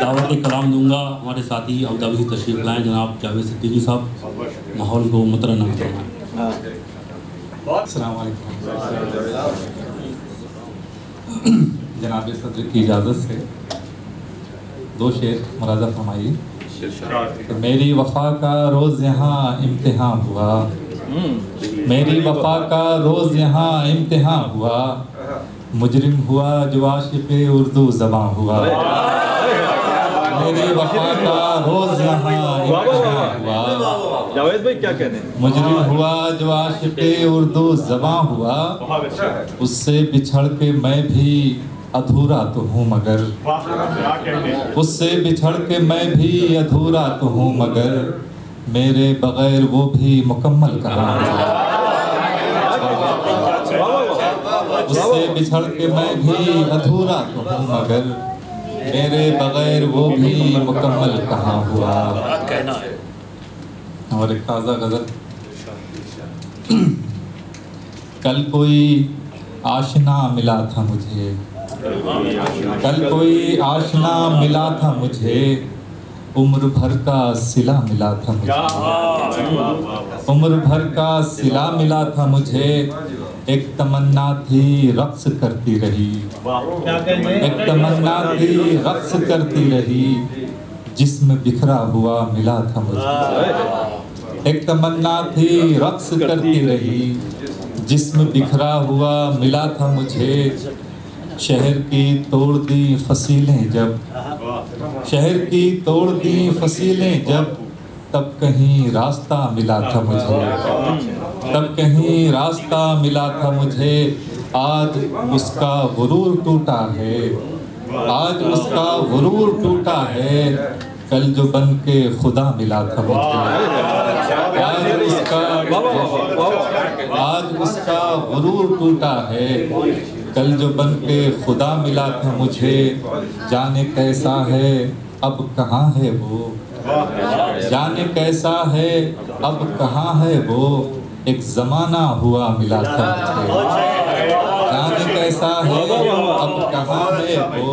دعوت کلام دوں گا ہمارے ساتھی ابوظہبی سے تشریف لائیں جناب جاوید صدیقی صاحب، ماحول کو مترنم فرمائیں۔ السلام علیکم۔ جناب صدر کی اجازت سے 2 شعر ملاحظہ فرمائیے۔ میری وفا کا روز یہاں امتحان ہوا، میری وفا کا روز یہاں امتحان ہوا، مجرم ہوا جو عاشق اردو زباں ہوا، میری وفا کا روز یہاں امتحان ہوا، جاوید بھائی کیا کہنے ہیں؟ مجرم ہوا جو عاشق اردو زباں ہوا، اس سے بچھڑ کے میں بھی ادھورا تو ہوں مگر، اس سے بچھڑ کے میں بھی ادھورا تو ہوں مگر، میرے بغیر وہ بھی مکمل کہاں ہوا، اس سے بچھڑ کے میں بھی ادھورا تو ہوں مگر، میرے بغیر وہ بھی مکمل کہاں ہوا۔ اور ایک تازہ غزل۔ کل کوئی آشنا ملا تھا مجھے، کل کوئی آشنا ملا تھا مجھے، عمر بھر کا صلہ ملا تھا مجھے، عمر بھر کا صلہ ملا تھا مجھے، ایک تمنا تھی رقص کرتی رہی، ایک تمنا تھی رقص کرتی رہی، جسم بکھرا ہوا ملا تھا مجھے، ایک تمنا تھی رقص کرتی رہی، جسم بکھرا ہوا ملا تھا مجھے، شہر کی توڑ دی فصیلیں جب، شہر کی توڑ دی فصیلیں جب، تب کہیں راستہ ملا تھا مجھے، تب کہیں راستہ ملا تھا مجھے، آج اس کا غرور ٹوٹا ہے، آج اس کا غرور ٹوٹا ہے، کل جو بن کے خدا ملا تھا مجھے، آج اس کا غرور ٹوٹا ہے، کل جو بن کے خدا ملا تھا مجھے، جانے کیسا ہے اب کہاں ہے وہ، جانے کیسا ہے اب کہاں ہے وہ، ایک زمانہ ہوا ملا تھا مجھے، جانے کیسا ہے اب کہاں ہے وہ،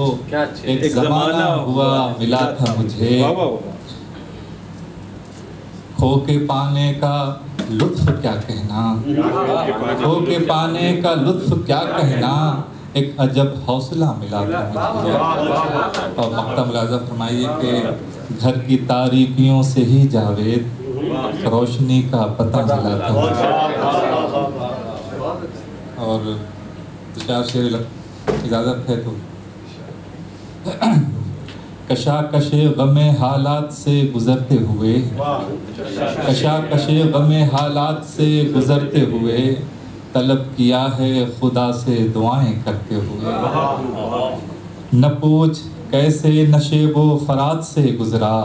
ایک زمانہ ہوا ملا تھا مجھے، کھو کے پانے کا لطف کیا کہنا، کھو کے پانے کا لطف کیا کہنا، ایک عجب حوصلہ ملا تھا مجھے۔ اور مقطع ملاحظہ فرمائیے کہ گھر کی تاریکیوں سے ہی جاوید روشنی کا پتہ ملا تھا مجھے۔ اور 4 شعر اجازت ہے تو کشاکش غم حالات سے گزرتے ہوئے، کشاکش غم حالات سے گزرتے ہوئے، طلب کیا ہے خدا سے دعائیں کرتے ہوئے، نہ پوچھ کیسے نشیب و فرات سے گزرا،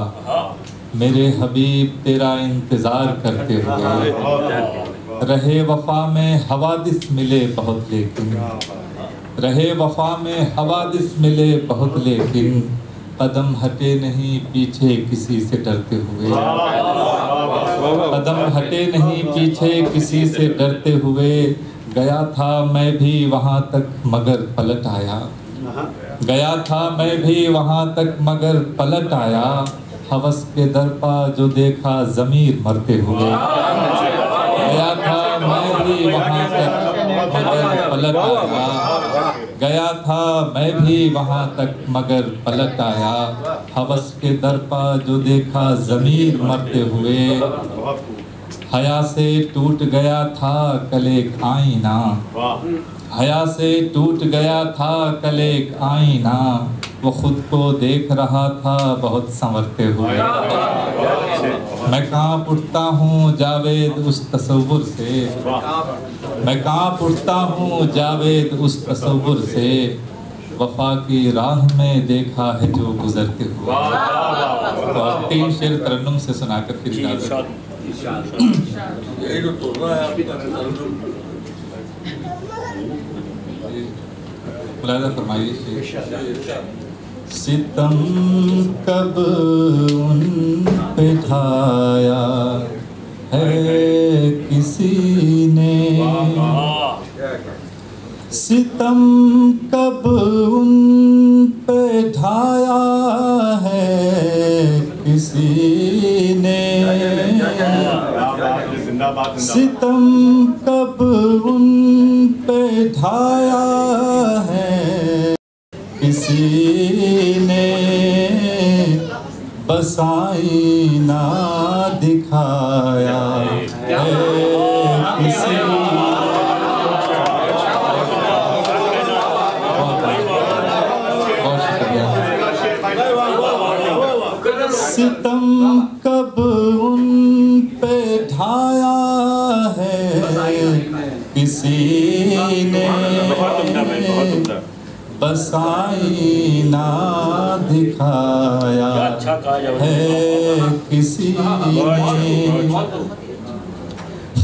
میرے حبیب تیرا انتظار کرتے ہوئے، رہے وفا میں حوادث ملے بہت لیکن، رہے وفا میں حوادث ملے بہت لیکن، قدم ہٹے نہیں پیچھے کسی سے ڈرتے ہوئے، قدم ہٹے نہیں پیچھے کسی سے ڈرتے ہوئے، گیا تھا میں بھی وہاں تک مگر پلٹ آیا، گیا تھا میں بھی وہاں تک مگر پلٹ آیا، ہوس کے در پا جو دیکھا ضمیر مرتے ہوئے، گیا تھا میں بھی وہاں تک مگر پلٹ آیا، گیا تھا میں بھی وہاں تک مگر پلٹ آیا، ہوس کے در پا جو دیکھا ضمیر مرتے ہوئے، حیا سے ٹوٹ گیا تھا کل ایک آئینہ، حیا سے ٹوٹ گیا تھا کل ایک آئینہ، وہ خود کو دیکھ رہا تھا بہت سنورتے ہوئے، میں کہاں اٹھتا ہوں جاوید اس تصور سے، میں کہاں اٹھتا ہوں جاوید اس تصور سے، وفا کی راہ میں دیکھا ہے جو گزرتے ہوئے۔ اور 3 شعر ترنم سے سنا کر پھر اجازت۔ ملاحظہ فرمائیے، ستم کب ان پہ ڈھایا ہے کسی نے، ستم کب ان پہ ڈھایا ہے ستم کب ان پہ ڈھایا ہے کسی نے بس آئینہ دکھایا ہے کسی ستم کب ان پہ ڈھایا ہے کسی نے بس آئینہ دکھایا ہے کسی نے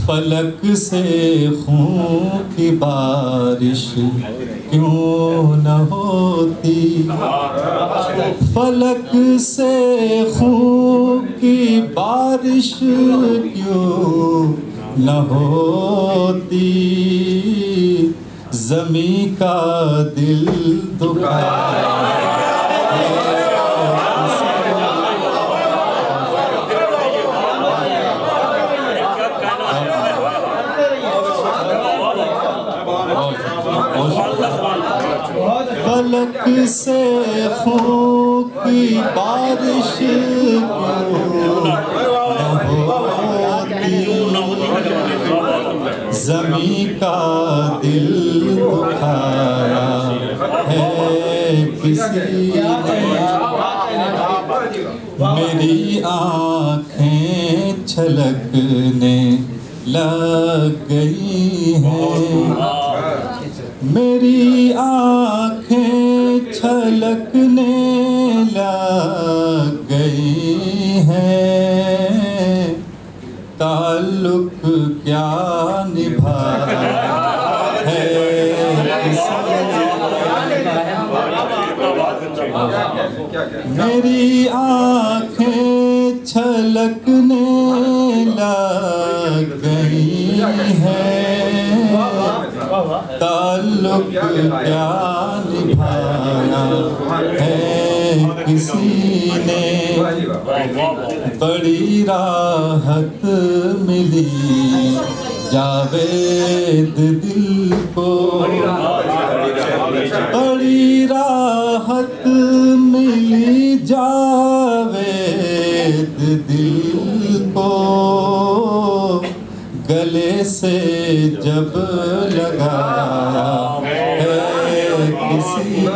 فلک سے خون کی بارش کیوں نہ ہوتی فلک سے خون کی بارش کیوں نہ ہوتی زمیں کا دل دکھایا فلک سے خون کی بارش کیوں نہ ہوتی زمیں کا دل دکھایا ہے کسی نے میری آنکھیں چھلکنے لگ گئی ہیں میری آنکھیں چھلکنے لگ گئی ہیں تعلق کیا نبھایا ہے میری آنکھیں چھلکنے لگ گئی ہیں تعلق کیا نبھایا ہے کسی نے بڑی راحت ملی جاوید دل کو بڑی راحت ملی جاوید دل کو گلے سے جب لگایا ہے کسی